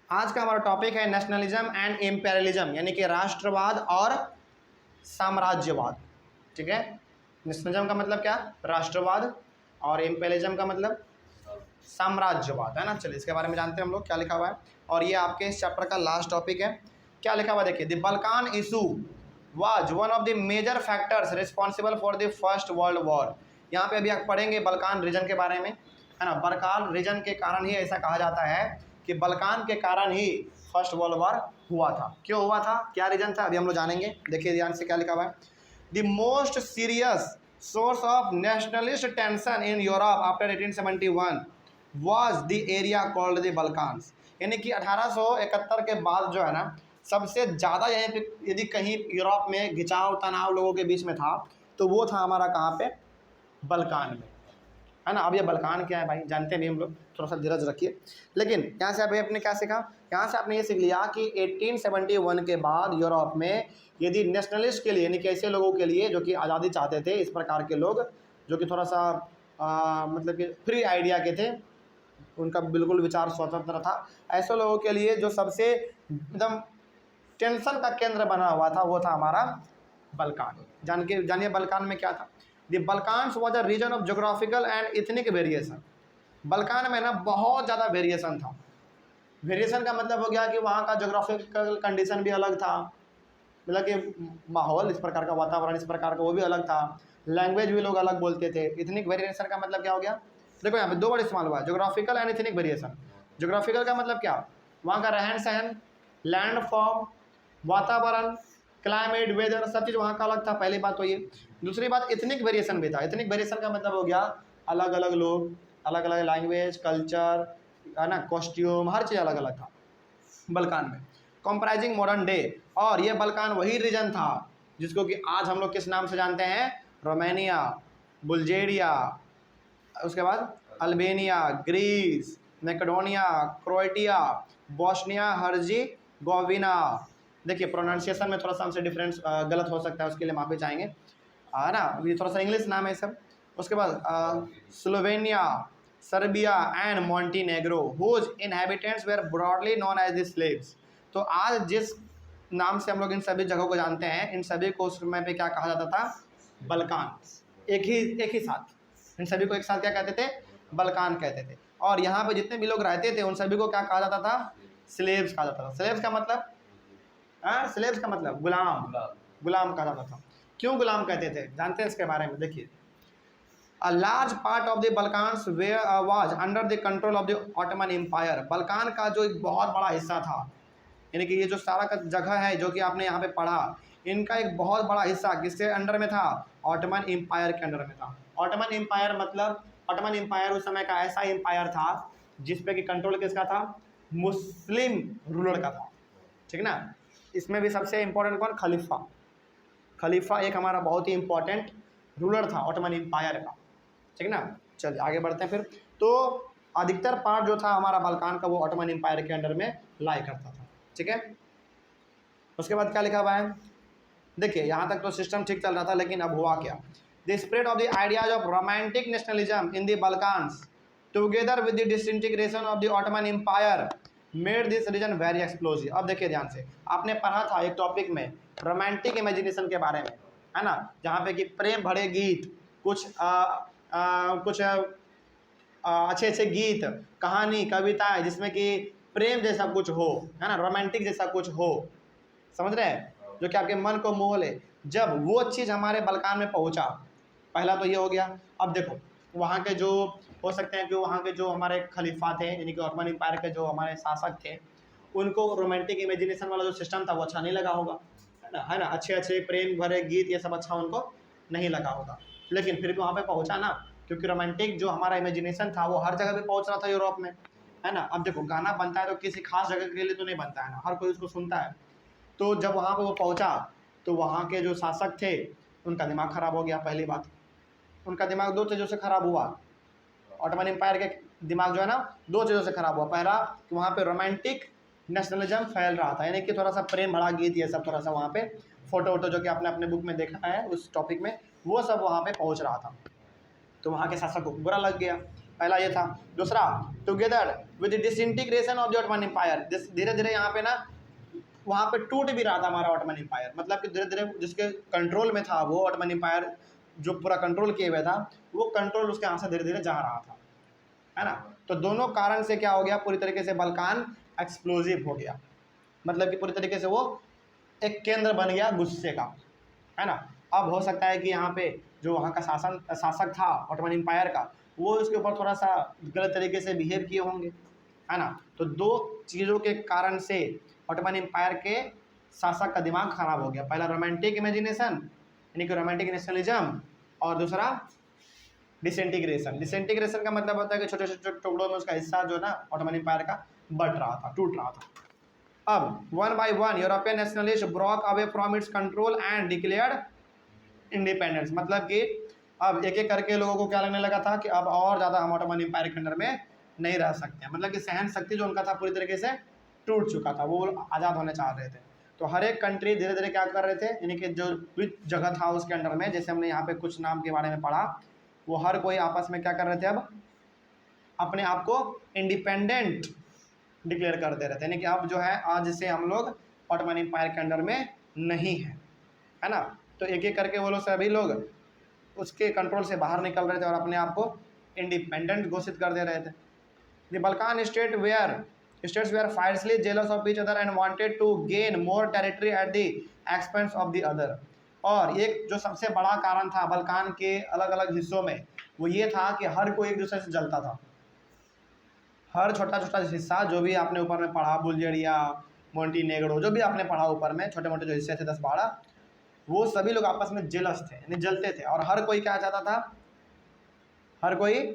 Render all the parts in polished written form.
आज का हमारा टॉपिक है नेशनलिज्म एंड इम्पेरियलिज्म, यानी कि राष्ट्रवाद और साम्राज्यवाद। ठीक है, नेशनलिज्म का मतलब क्या, राष्ट्रवाद, और इम्पेरियलिज्म का मतलब साम्राज्यवाद, है ना। चलिए इसके बारे में जानते हैं हम लोग क्या लिखा हुआ है, और ये आपके इस चैप्टर का लास्ट टॉपिक है। क्या लिखा हुआ है देखिए, the Balkan issue was one of the major factors responsible for the First World War. यहाँ पे अभी आप पढ़ेंगे बल्कान रीजन के बारे में, है ना। बल्कान रीजन के कारण ही ऐसा कहा जाता है कि बल्कान के कारण ही फर्स्ट वर्ल्ड वॉर हुआ था। क्यों हुआ था, क्या रीजन था, अभी हम लोग जानेंगे। देखिए ध्यान से क्या लिखा हुआ है, the most serious source of nationalist tension in Europe after 1871 was the area called the Balkans. यानी कि 1871 के बाद जो है ना, सबसे ज़्यादा यहीं पे यदि कहीं यूरोप में खिंचाव तनाव लोगों के बीच में था तो वो था हमारा कहाँ पे, बल्कान में, है ना। अब ये बल्कान क्या है भाई, जानते नहीं हम लोग, थोड़ा सा धीरज रखिए। लेकिन यहाँ से अभी आपने क्या सीखा, यहाँ से आपने ये सीख लिया कि 1871 के बाद यूरोप में यदि नेशनलिस्ट के लिए, यानी कि ऐसे लोगों के लिए जो कि आज़ादी चाहते थे, इस प्रकार के लोग जो कि थोड़ा सा मतलब कि फ्री आइडिया के थे, उनका बिल्कुल विचार स्वतंत्र था, ऐसे लोगों के लिए जो सबसे एकदम टेंशन का केंद्र बना हुआ था वो था हमारा बल्कान। जानिए बल्कान में क्या था। The Balkans was a region of geographical and ethnic variation. Balkan में ना बहुत ज़्यादा वेरिएशन था। वेरिएशन का मतलब हो गया कि वहाँ का जोग्राफिकल कंडीशन भी अलग था, मतलब कि माहौल इस प्रकार का, वातावरण इस प्रकार का वो भी अलग था, लैंग्वेज भी लोग अलग बोलते थे। इथनिक वेरिएशन का मतलब क्या हो गया, देखो यहाँ पे दो वर्ड इस्तेमाल हुआ है, geographical and ethnic variation. Geographical का मतलब क्या, वहाँ का रहन सहन, लैंड फॉर्म, वातावरण, क्लाइमेट, वेदर, सब चीज़ वहाँ का अलग था, पहली बात तो ये। दूसरी बात इथनिक वेरिएशन भी था। इथनिक वेरिएशन का मतलब हो गया अलग अलग लोग, अलग अलग लैंग्वेज, कल्चर, है ना, कॉस्ट्यूम, हर चीज़ अलग अलग था बल्कान में, कंप्राइजिंग मॉडर्न डे। और ये बल्कान वही रीजन था जिसको कि आज हम लोग किस नाम से जानते हैं, रोमानिया, बुल्गारिया, उसके बाद Albania, Greece, Macedonia, Croatia, Bosnia Herzegovina. देखिए प्रोनाउंसिएशन में थोड़ा सा हमसे डिफरेंस गलत हो सकता है, उसके लिए माफ़ी चाहेंगे, है ना। ये थोड़ा सा इंग्लिश नाम है सब। उसके बाद Slovenia, Serbia and Montenegro, whose inhabitants were broadly known as the Slavs. तो आज जिस नाम से हम लोग इन सभी जगहों को जानते हैं, इन सभी को उस समय पे क्या कहा जाता था, बल्कान। एक ही साथ इन सभी को एक साथ क्या कहते थे, बल्कान कहते थे। और यहाँ पे जितने भी लोग रहते थे उन सभी को क्या कहा जाता था, स्लेव्स कहा जाता था। स्लेव्स का मतलब, स्लेव्स का मतलब गुलाम, गुलाम कहा जाता था। क्यों गुलाम कहते थे, जानते हैं इसके बारे में। देखिए, a large part of the Balkans was under the control of the Ottoman empire. Balkan का जो एक बहुत बड़ा हिस्सा था, यानी कि ये जो सारा का जगह है जो कि आपने यहाँ पे पढ़ा, इनका एक बहुत बड़ा हिस्सा किसके अंडर में था, ऑटोमन एम्पायर के अंडर में था। ऑटोमन एम्पायर मतलब, ऑटोमन एम्पायर उस समय का ऐसा एम्पायर था जिसपे कि कंट्रोल किसका था, मुस्लिम रूलर का था, ठीक ना। इसमें भी सबसे इम्पोर्टेंट कौन, खलीफा। खलीफा एक हमारा बहुत ही इंपॉर्टेंट रूलर था ऑटोमन एम्पायर का, ठीक ना। चलिए आगे बढ़ते हैं फिर। तो अधिकतर पार्ट जो था हमारा बल्कान का वो ऑटोमन एम्पायर के अंडर में लाई करता था, ठीक है। उसके बाद क्या लिखा हुआ है, देखिए यहाँ तक तो सिस्टम ठीक चल रहा था, लेकिन अब हुआ क्या, the spread of the ideas of romantic nationalism in the Balkans together with the disintegration of the Ottoman empire made this region very explosive. अब देखिए ध्यान से, आपने पढ़ा था एक टॉपिक में रोमांटिक इमेजिनेशन के बारे में, है ना, जहाँ पे कि प्रेम भरे गीत, कुछ कुछ अच्छे अच्छे गीत, कहानी, कविताएं जिसमें कि प्रेम जैसा कुछ हो, है ना, रोमांटिक जैसा कुछ हो, समझ रहे हैं, जो कि आपके मन को मोह ले। जब वो चीज़ हमारे बल्कान में पहुंचा, पहला तो ये हो गया। अब देखो वहाँ के जो हो सकते हैं कि वहाँ के जो हमारे खलीफा थे, यानी कि ऑटोमन एम्पायर के जो हमारे शासक थे, उनको रोमांटिक इमेजिनेशन वाला जो सिस्टम था वो अच्छा नहीं लगा होगा, है ना, अच्छे अच्छे प्रेम भरे गीत ये सब अच्छा उनको नहीं लगा होगा। लेकिन फिर भी वहाँ पे पहुँचा ना, क्योंकि रोमांटिक जो हमारा इमेजिनेशन था वो हर जगह पे पहुँच रहा था यूरोप में, है ना। अब देखो गाना बनता है तो किसी खास जगह के लिए तो नहीं बनता है ना, हर कोई उसको सुनता है। तो जब वहाँ पे वो पहुँचा तो वहाँ के जो शासक थे उनका दिमाग ख़राब हो गया। पहली बात, उनका दिमाग दो चीज़ों से ख़राब हुआ, ऑटोमन एम्पायर के दिमाग जो है ना दो चीज़ों से ख़राब हुआ। पहला कि वहाँ पे रोमांटिक नेशनलिज्म फैल रहा था, यानी कि थोड़ा सा प्रेम भरा गीत ये सब, थोड़ा सा वहाँ पे फ़ोटो वोटो जो कि आपने अपने बुक में देखा है उस टॉपिक में, वो सब वहाँ पे पहुँच रहा था। तो वहाँ के शासक को बुरा लग गया पहला ये था। दूसरा, together with disintegration of the Ottoman empire, धीरे धीरे यहाँ पे ना वहाँ पे टूट भी रहा था हमारा ऑटोमन एम्पायर, मतलब कि धीरे धीरे जिसके कंट्रोल में था वो ऑटोमन एम्पायर जो पूरा कंट्रोल किए हुए था, वो कंट्रोल उसके यहाँ से धीरे धीरे जा रहा था, है ना। तो दोनों कारण से क्या हो गया, पूरी तरीके से बल्कान एक्सप्लोजिव हो गया, मतलब कि पूरी तरीके से वो एक केंद्र बन गया गुस्से का, है ना। अब हो सकता है कि यहाँ पे जो वहाँ का शासक था ऑटोमन एम्पायर का, वो उसके ऊपर थोड़ा सा गलत तरीके से बिहेव किए होंगे, है ना। तो दो चीज़ों के कारण से ऑटोमन एम्पायर के शासक का दिमाग खराब हो गया। पहला रोमांटिक इमेजिनेशन यानी कि रोमांटिक नेशनलिज्म, और दूसरा डिसइंटीग्रेशन। डिसइंटीग्रेशन का मतलब होता है कि छोटे छोटे टुकड़ों में उसका हिस्सा जो ना ऑटोमन एम्पायर का बट रहा था, टूट रहा था। अब one by one European nationalist Brock away from its control and declared independence, मतलब कि अब एक एक करके लोगों को क्या लगने लगा था कि अब और ज़्यादा हम ऑटोमन एम्पायर के अंडर में नहीं रह सकते हैं, मतलब कि सहन शक्ति जो उनका था पूरी तरीके से टूट चुका था, वो आज़ाद होने चाह रहे थे। तो हर एक कंट्री धीरे धीरे क्या कर रहे थे, यानी कि जो भी जगह था उसके अंडर में, जैसे हमने यहाँ पे कुछ नाम के बारे में पढ़ा, वो हर कोई आपस में क्या कर रहे थे, अब अपने आप को इंडिपेंडेंट डिक्लेयर कर दे रहे थे, यानी कि अब जो है आज से हम लोग ऑटोमन एम्पायर के अंडर में नहीं है ना। तो एक एक करके वो लोग सभी लोग उसके कंट्रोल से बाहर निकल रहे थे और अपने आप को इंडिपेंडेंट घोषित कर दे रहे थे। The Balkan states were fiercely jealous of each other and wanted to gain more territory at the expense of the other। और एक जो सबसे बड़ा कारण था बल्कान के अलग अलग हिस्सों में, वो ये था कि हर कोई एक दूसरे से जलता था। हर छोटा छोटा हिस्सा जो भी आपने ऊपर में पढ़ा, बुल्गारिया, मोंटीनेग्रो, जो भी आपने पढ़ा ऊपर में छोटे मोटे जो हिस्से थे 10-12, वो सभी लोग आपस में जेलस थे, यानी जलते थे। और हर कोई क्या चाहता था, हर कोई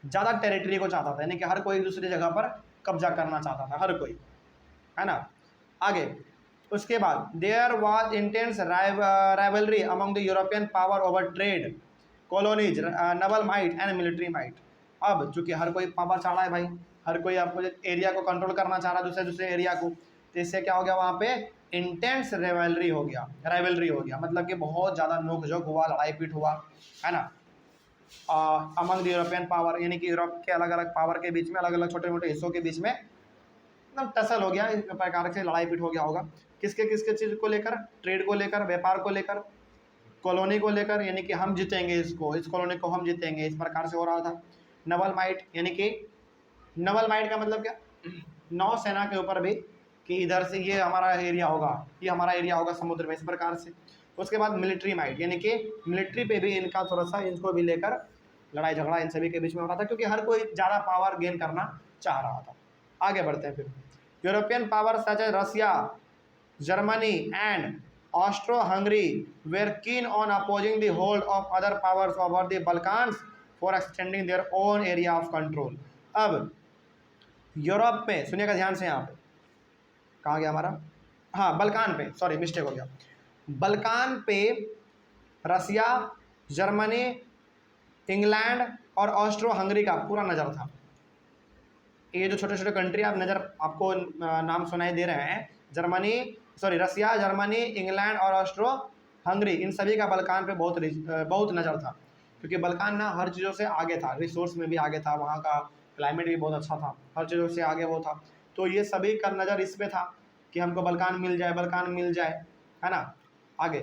ज़्यादा टेरिटरी को चाहता था, यानी कि हर कोई एक दूसरी जगह पर कब्जा करना चाहता था, हर कोई, है ना। आगे उसके बाद there was intense rivalry among the European power over trade, colonies, naval might and military might. अब चूंकि हर कोई पावर चाह रहा है भाई, हर कोई आपको एरिया को कंट्रोल करना चाह रहा है, दूसरे दूसरे एरिया को, तो इससे क्या हो गया, वहाँ पे इंटेंस राइवलरी हो गया, मतलब कि बहुत ज़्यादा नोक-झोंक हुआ, लड़ाई पीट हुआ, है ना। अमंग द यूरोपियन पावर, यानी कि यूरोप के अलग अलग पावर के बीच में, अलग अलग छोटे मोटे हिस्सों के बीच में एकदम टसल हो गया, इस प्रकार से लड़ाई पीट हो गया होगा। किसके किसके चीज़ को लेकर, ट्रेड को लेकर, व्यापार को लेकर, कॉलोनी को लेकर, यानी कि हम जीतेंगे इसको, इस कॉलोनी को हम जीतेंगे, इस प्रकार से हो रहा था। नवल माइट, यानी कि नवल माइट का मतलब क्या, नौसेना के ऊपर भी, कि इधर से ये हमारा एरिया होगा, ये हमारा एरिया होगा समुद्र में, इस प्रकार से। उसके बाद मिलिट्री माइट, यानी कि मिलिट्री पे भी इनका थोड़ा सा, इनको भी लेकर लड़ाई झगड़ा इन सभी के बीच में हो रहा था, क्योंकि हर कोई ज़्यादा पावर गेन करना चाह रहा था। आगे बढ़ते हैं फिर। European power such as Russia, Germany and Austro Hungary were keen on opposing the hold of other powers over the Balkans for extending their own area of control. अब यूरोप में, सुनिएगा ध्यान से, यहाँ पे कहाँ गया हमारा, हाँ बल्कान पे, सॉरी मिस्टेक हो गया, बल्कान पे रसिया, जर्मनी, इंग्लैंड और ऑस्ट्रो हंगरी का पूरा नज़र था। ये जो छोटे छोटे कंट्री आप नज़र, आपको नाम सुनाई दे रहे हैं, रसिया, जर्मनी, इंग्लैंड और ऑस्ट्रो हंगरी, इन सभी का बल्कान पे बहुत नज़र था, क्योंकि बल्कान ना हर चीज़ों से आगे था, रिसोर्स में भी आगे था, वहाँ का क्लाइमेट भी बहुत अच्छा था, हर चीज़ों से आगे वो था। तो ये सभी का नज़र इस पे था कि हमको बल्कान मिल जाए, है ना। आगे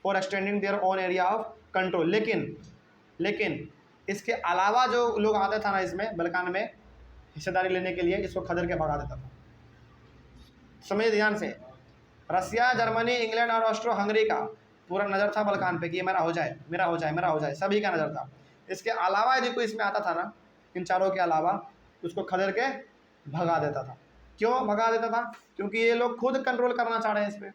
for extending their own area of control. लेकिन इसके अलावा जो लोग आते था ना इसमें बल्कान में हिस्सेदारी लेने के लिए, इसको खदेड़ के भगा देता था। समझिए ध्यान से, रसिया, जर्मनी, इंग्लैंड और ऑस्ट्रो हंगरी का पूरा नज़र था बल्कान पे कि ये मेरा हो जाए, सभी का नज़र था। इसके अलावा यदि कोई इसमें आता था ना, इन चारों के अलावा, उसको खदेड़ के भगा देता था। क्यों भगा देता था, क्योंकि ये लोग खुद कंट्रोल करना चाह रहे हैं इस पर।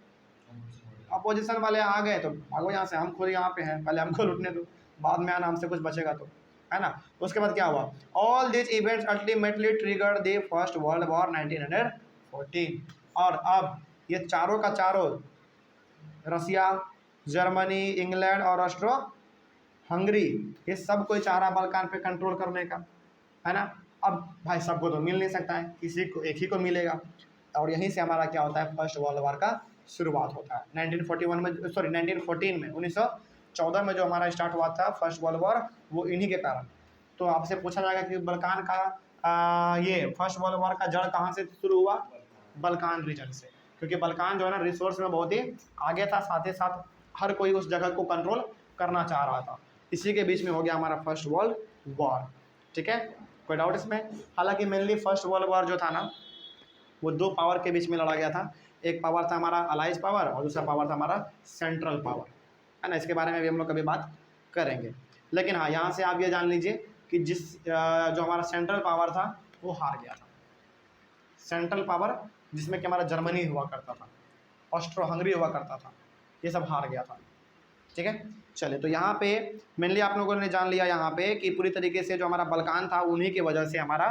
अपोजिशन वाले आ गए तो भागो यहाँ से, हम खुद यहाँ पे हैं, पहले हमको लूटने दो, बाद में आना, हमसे कुछ बचेगा तो, है ना। उसके बाद क्या हुआ, all this events ultimately triggered the First World war 1914। और अब ये चारों का चारों, रसिया, जर्मनी, इंग्लैंड और ऑस्ट्रो हंगरी, ये सब कोई चाह रहा बल्कान पे कंट्रोल करने का, है ना। अब भाई सबको तो मिल नहीं सकता है, किसी को एक ही को मिलेगा, और यहीं से हमारा क्या होता है, फर्स्ट वर्ल्ड वॉर का शुरुआत होता है 1914 में, 1914 में 1914 में जो हमारा स्टार्ट हुआ था फर्स्ट वर्ल्ड वॉर, वो इन्हीं के कारण। तो आपसे पूछा जाएगा कि बल्कान का ये फर्स्ट वर्ल्ड वॉर का जड़ कहाँ से शुरू हुआ, बल्कान रीजन से, क्योंकि बल्कान जो है ना रिसोर्स में बहुत ही आगे था, साथ ही साथ हर कोई उस जगह को कंट्रोल करना चाह रहा था। इसी के बीच में हो गया हमारा फर्स्ट वर्ल्ड वॉर। ठीक है, कोई डाउट इसमें? हालांकि मेनली फर्स्ट वर्ल्ड वॉर जो था ना वो दो पावर के बीच में लड़ा गया था। एक पावर था हमारा अलाइज पावर और दूसरा पावर था हमारा सेंट्रल पावर, है ना। इसके बारे में भी हम लोग कभी बात करेंगे। लेकिन हाँ, यहाँ से आप ये जान लीजिए कि जो हमारा सेंट्रल पावर था वो हार गया था। सेंट्रल पावर जिसमें कि हमारा जर्मनी हुआ करता था, ऑस्ट्रो हंगरी हुआ करता था, ये सब हार गया था। ठीक है, चलिए तो यहाँ पे मेनली आप लोगों ने जान लिया यहाँ पे कि पूरी तरीके से जो हमारा बल्कान था उन्हीं की वजह से हमारा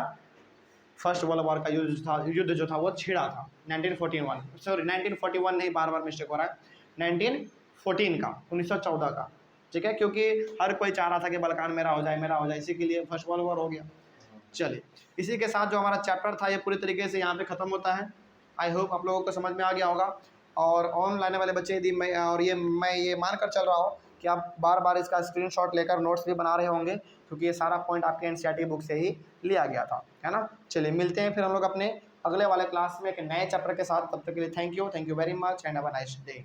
फर्स्ट वर्ल्ड वॉर का युद्ध जो था वो छिड़ा था 1941, सॉरी 1941 नहीं, बार बार मिस्टेक हो रहा है, 1914 का, 1914 का। ठीक है, क्योंकि हर कोई चाह रहा था कि बल्कान मेरा हो जाए, इसी के लिए फर्स्ट वर्ल्ड वॉर हो गया। चलिए, इसी के साथ जो हमारा चैप्टर था ये पूरी तरीके से यहाँ पे ख़त्म होता है। आई होप आप लोगों को समझ में आ गया होगा। और ऑनलाइन वाले बच्चे यदि मैं ये मान कर चल रहा हूँ कि आप बार बार इसका स्क्रीनशॉट लेकर नोट्स भी बना रहे होंगे, क्योंकि ये सारा पॉइंट आपके एनसीईआरटी बुक से ही लिया गया था, है ना। चलिए, मिलते हैं फिर हम लोग अपने अगले वाले क्लास में एक नए चैप्टर के साथ। तब तक के लिए thank you very much and have a nice day.